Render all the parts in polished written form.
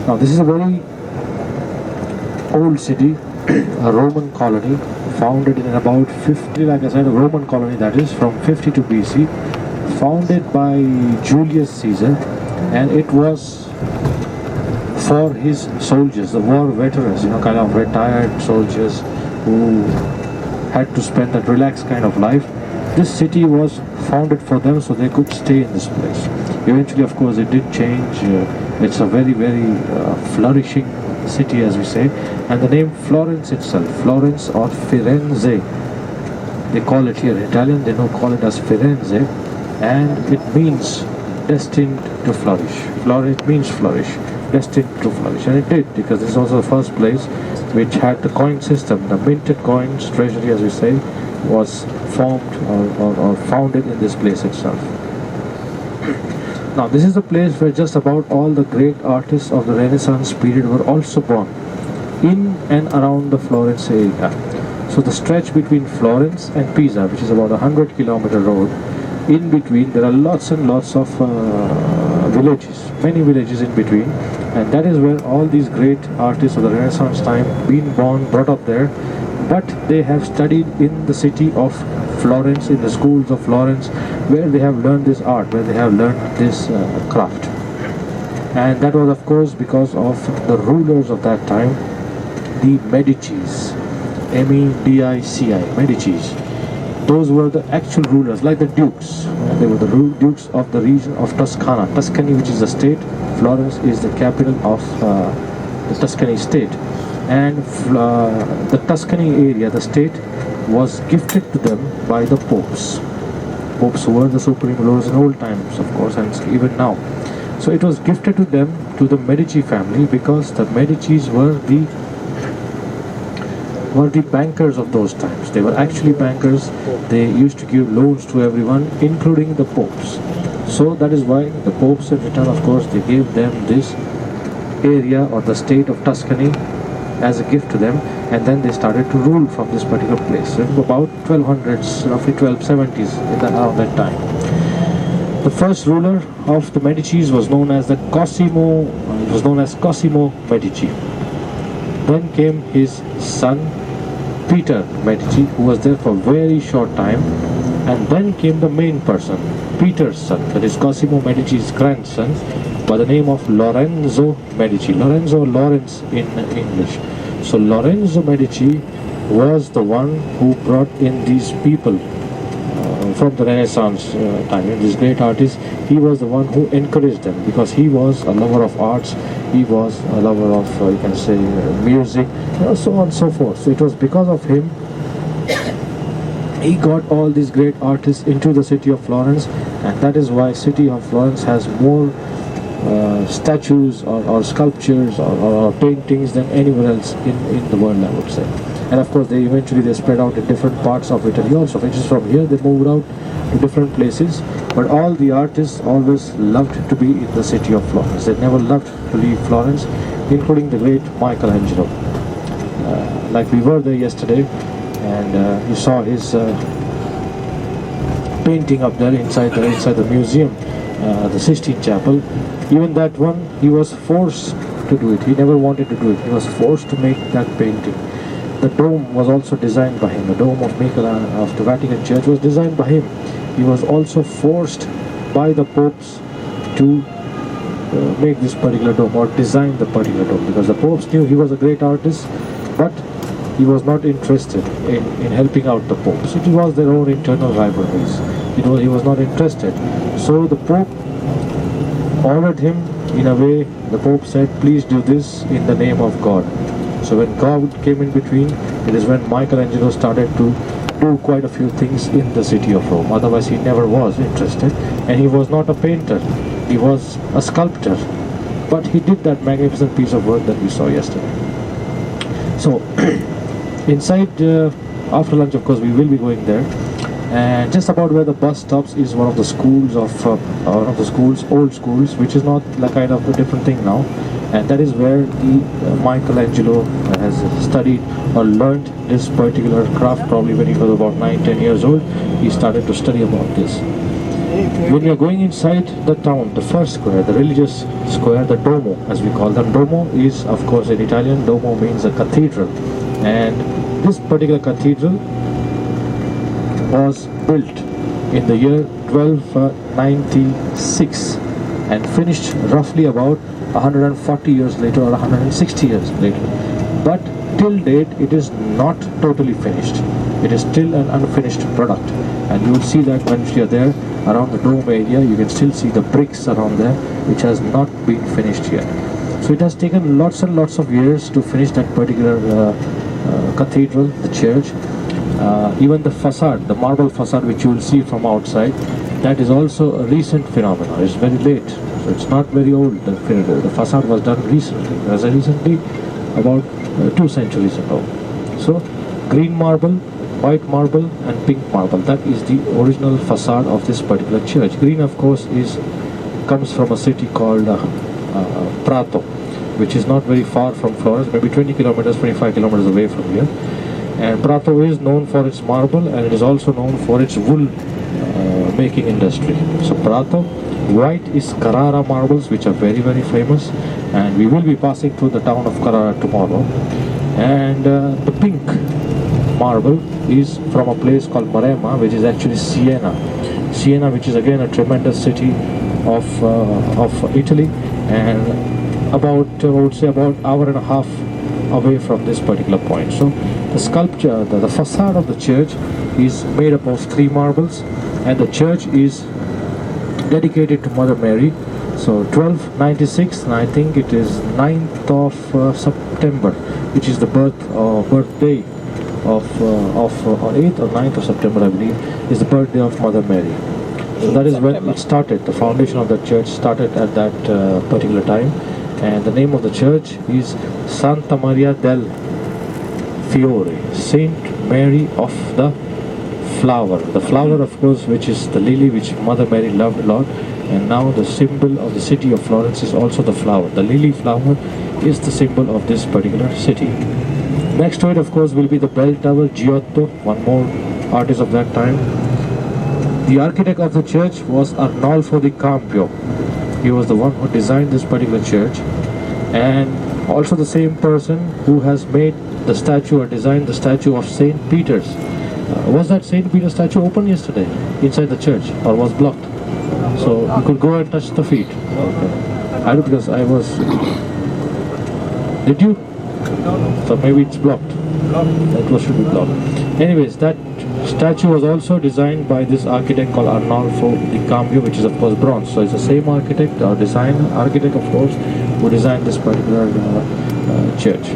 Now this is a very old city, a Roman colony, founded in about 50, like I said, a Roman colony that is, from 52 BC, founded by Julius Caesar, and it was for his soldiers, the war veterans, kind of retired soldiers who had to spend that relaxed kind of life. This city was founded for them so they could stay in this place. Eventually, of course, it did change. It's a very, very flourishing city, as we say. And the name Florence itself, Florence or Firenze, they call it here in Italian, they don't call it as Firenze, and it means destined to flourish. It means flourish, destined to flourish. And it did, because this is also the first place which had the coin system. The minted coins, treasury as we say, was formed or founded in this place itself. Now this is a place where just about all the great artists of the Renaissance period were also born, in and around the Florence area. So the stretch between Florence and Pisa, which is about a 100-kilometer road, in between there are lots and lots of villages, many villages in between, and that is where all these great artists of the Renaissance time been born, brought up there. But they have studied in the city of Florence, in the schools of Florence, where they have learned this art, where they have learned this craft. And that was, of course, because of the rulers of that time, the Medicis, M-E-D-I-C-I, Medicis. Those were the actual rulers, like the dukes. They were the dukes of the region of Toscana. Tuscany, which is a state, Florence is the capital of the Tuscany state. And the Tuscany area, the state, was gifted to them by the popes. Popes were the supreme rulers in old times, of course, and even now. So it was gifted to them, to the Medici family, because the Medicis were the bankers of those times. They were actually bankers. They used to give loans to everyone, including the popes. So that is why the popes in return, of course, they gave them this area or the state of Tuscany as a gift to them, and then they started to rule from this particular place. So about 1200s, roughly 1270s, around that time. The first ruler of the Medicis was known as Cosimo Medici. Then came his son Peter Medici, who was there for a very short time, and then came the main person, Peter's son, that is Cosimo Medici's grandson, by the name of Lorenzo Medici. Lorenzo or Lawrence in English. So Lorenzo Medici was the one who brought in these people from the Renaissance time, these great artists. He was the one who encouraged them, because he was a lover of arts, he was a lover of, you can say, music, so on and so forth. So it was because of him he got all these great artists into the city of Florence, and that is why city of Florence has more statues or sculptures or paintings than anywhere else in the world, I would say. And of course they eventually spread out in different parts of Italy also, which is from here they moved out to different places, but all the artists always loved to be in the city of Florence. They never loved to leave Florence, including the great Michelangelo. Like we were there yesterday, and you saw his painting up there inside the museum, the Sistine Chapel. Even that one, he was forced to do it. He never wanted to do it. He was forced to make that painting. The dome was also designed by him. The dome of the Vatican Church was designed by him. He was also forced by the popes to make this particular dome or design the particular dome, because the popes knew he was a great artist, but he was not interested in helping out the popes. It was their own internal rivalries. He was not interested. So the Pope ordered him in a way. The Pope said, please do this in the name of God. So when God came in between, it is when Michelangelo started to do quite a few things in the city of Rome. Otherwise he never was interested, and he was not a painter, he was a sculptor, but he did that magnificent piece of work that we saw yesterday. So inside, after lunch of course we will be going there, and just about where the bus stops is one of the schools old schools, which is not like kind of a different thing now, and that is where the Michelangelo has studied or learned this particular craft. Probably when he was about 9-10 years old, he started to study about this. When we are going inside the town, the first square, the religious square, the Duomo, as we call them. Duomo is, of course, in Italian, Duomo means a cathedral. And this particular cathedral was built in the year 1296 and finished roughly about 140 years later or 160 years later. But till date, it is not totally finished. It is still an unfinished product. And you will see that when you are there around the dome area, you can still see the bricks around there, which has not been finished yet. So it has taken lots and lots of years to finish that particular cathedral, the church. Even the facade, the marble facade which you will see from outside, that is also a recent phenomenon. It's very late, so it's not very old. The facade was done recently, about 2 centuries ago. So green marble, white marble and pink marble, that is the original facade of this particular church. Green, of course, comes from a city called Prato, which is not very far from Florence, maybe 20 kilometers, 25 kilometers away from here. And Prato is known for its marble, and it is also known for its wool making industry. So Prato. White is Carrara marbles, which are very, very famous, and we will be passing through the town of Carrara tomorrow. And the pink marble is from a place called Maremma, which is actually Siena. Siena, which is again a tremendous city of Italy, and about I would say about hour and a half away from this particular point. So the sculpture, the facade of the church is made up of 3 marbles, and the church is dedicated to Mother Mary. So 1296, and I think it is 9th of September, which is the birthday of 8th or 9th of September, I believe, is the birthday of Mother Mary. So that is when it started. The foundation of the church started at that particular time, and the name of the church is Santa Maria del Fiore, Saint Mary of the Flower. The flower, of course, which is the lily, which Mother Mary loved a lot, and now the symbol of the city of Florence is also the flower. The lily flower is the symbol of this particular city. Next to it, of course, will be the bell tower, Giotto, one more artist of that time. The architect of the church was Arnolfo di Campio. He was the one who designed this particular church, and also the same person who has made the statue or designed the statue of Saint Peter's. Was that Saint Peter's statue open yesterday inside the church, or was blocked? So you could go and touch the feet. I don't, because I was. Did you? So maybe it's blocked. That should be blocked. Anyways, that statue was also designed by this architect called Arnolfo di Cambio, which is of course bronze. So it's the same architect or architect of course, who designed this particular church.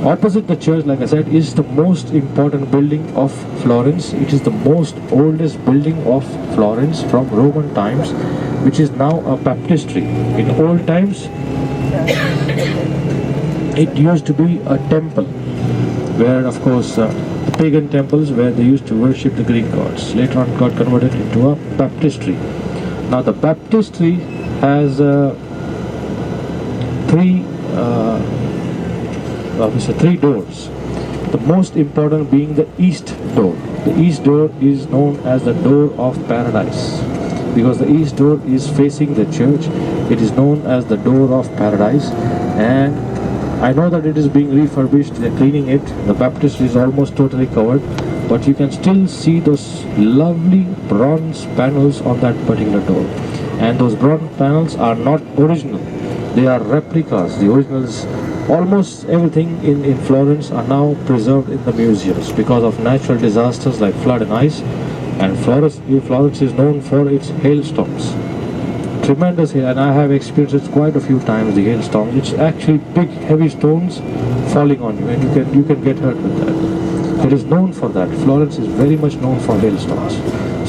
Opposite the church, like I said, is the most important building of Florence. It is the most oldest building of Florence from Roman times, which is now a baptistry. In old times, it used to be a temple, where of course the pagan temples where they used to worship the Greek gods. Later on got converted into a baptistry. Now the baptistry has three doors. The most important being the east door. The east door is known as the door of paradise, because the east door is facing the church. It is known as the door of paradise, and I know that it is being refurbished. They're cleaning it. The baptistry is almost totally covered, but you can still see those lovely bronze panels on that particular door. And those bronze panels are not original. They are replicas. The originals, almost everything in Florence are now preserved in the museums because of natural disasters like flood and ice. And Florence is known for its hailstorms. Tremendous hail, and I have experienced it quite a few times, the hailstorms. It's actually big, heavy stones falling on you, and you can get hurt with that. It is known for that. Florence is very much known for hailstorms.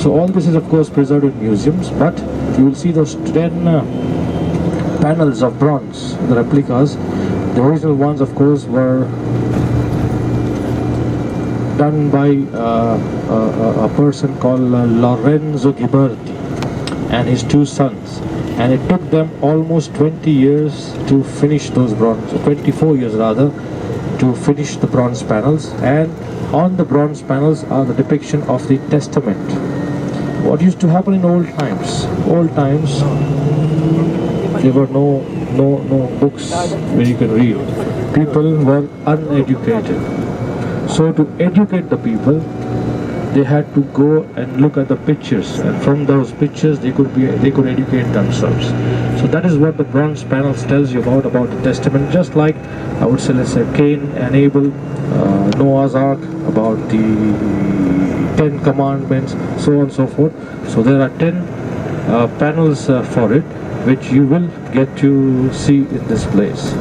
So all this is of course preserved in museums, but you will see those 10 panels of bronze, the replicas. The original ones, of course, were done by a person called Lorenzo Ghiberti and his 2 sons, and it took them almost 20 years to finish those bronze, 24 years rather, to finish the bronze panels. And on the bronze panels are the depiction of the testament. what used to happen in old times? Old times, there were no books where you can read. People were uneducated. So to educate the people, they had to go and look at the pictures, and from those pictures they could educate themselves. So that is what the bronze panels tells you about the testament. Just like I would say, let's say Cain and Abel, Noah's Ark, about the 10 commandments, so on and so forth. So there are 10 panels for it, which you will get to see in this place.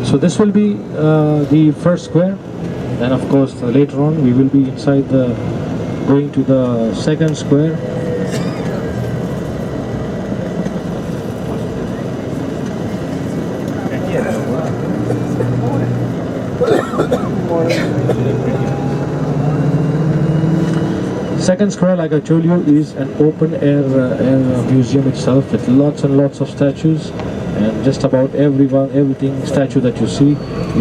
So this will be the first square. Then of course later on we will be inside going to the second square. Second square, like I told you, is an open air museum itself with lots and lots of statues, and just about everything statue that you see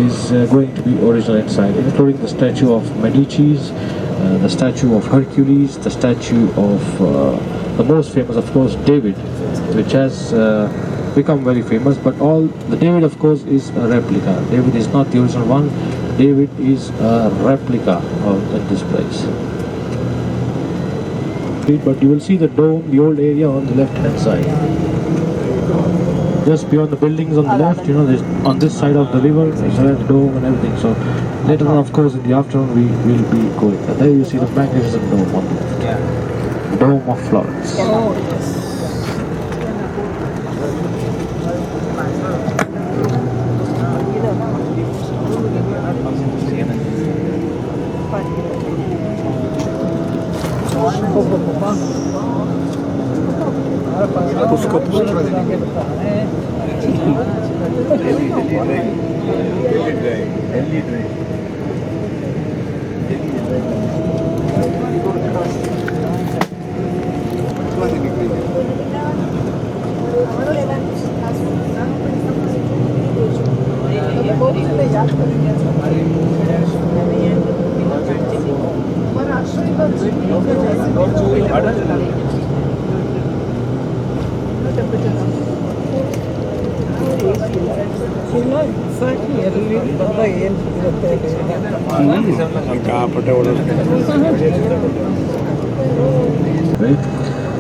is going to be original inside, including the statue of Medici's, the statue of Hercules, the statue of the most famous, of course, David, which has become very famous. But the David, of course, is a replica. David is not the original one. David is a replica in this place. But you will see the dome, the old area on the left hand side. Just beyond the buildings on the left, there's, on this side of the river, there's a dome and everything. So later on, of course, in the afternoon, we will be going. And there you see the magnificent dome on the left. Yeah. Dome of Florence. Oh, yes.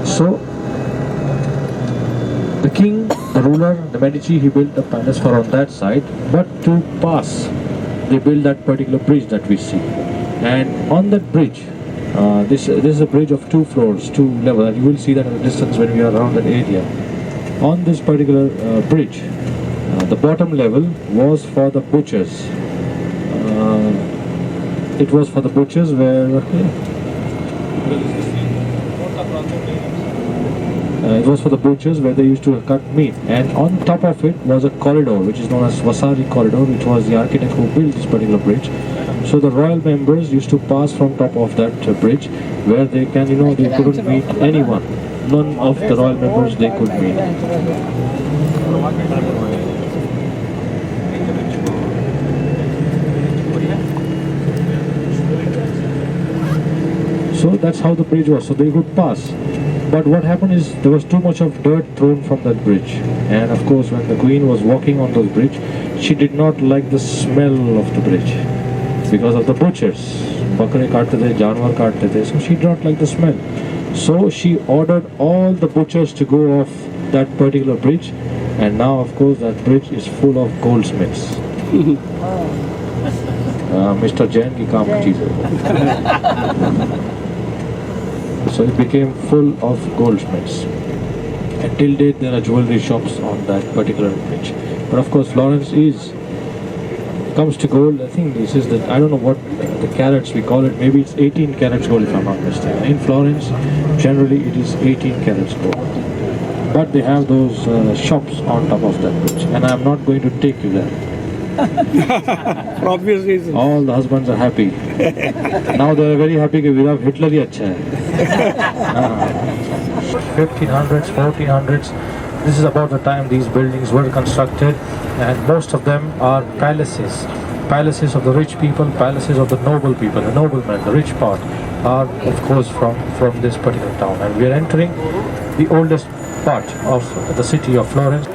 So the king, the ruler, the Medici, he built a palace for on that side, but to pass they built that particular bridge that we see, and on that bridge, this is a bridge of 2 floors, 2 levels, and you will see that in the distance when we are around that area. On this particular bridge, the bottom level was for the butchers. It was for the butchers where they used to cut meat, and on top of it was a corridor which is known as Vasari corridor, which was the architect who built this particular bridge. So the royal members used to pass from top of that bridge, where they can, they couldn't meet anyone. None of the royal members they could meet. So that's how the bridge was, so they could pass. But what happened is there was too much of dirt thrown from that bridge, and of course when the queen was walking on the bridge, she did not like the smell of the bridge because of the butchers. Bakre kaatte the, janwar kaatte the, so she did not like the smell. So she ordered all the butchers to go off that particular bridge, and now of course that bridge is full of goldsmiths. Mr. Jain ki kaam ki cheez hai. So it became full of goldsmiths. And till date there are jewelry shops on that particular bridge. But of course Florence comes to gold. I think this is I don't know what the carats we call it. Maybe it's 18 carats gold if I'm not mistaken. In Florence, generally it is 18 carats gold. But they have those shops on top of that bridge. And I'm not going to take you there. For obvious reasons. All the husbands are happy. Now they are very happy that without Hitler hi acha hai. 1500s, 1400s. This is about the time these buildings were constructed, and most of them are palaces. Palaces of the rich people, palaces of the noble people, the noblemen, the rich part are of course from this particular town. And we are entering the oldest part of the city of Florence.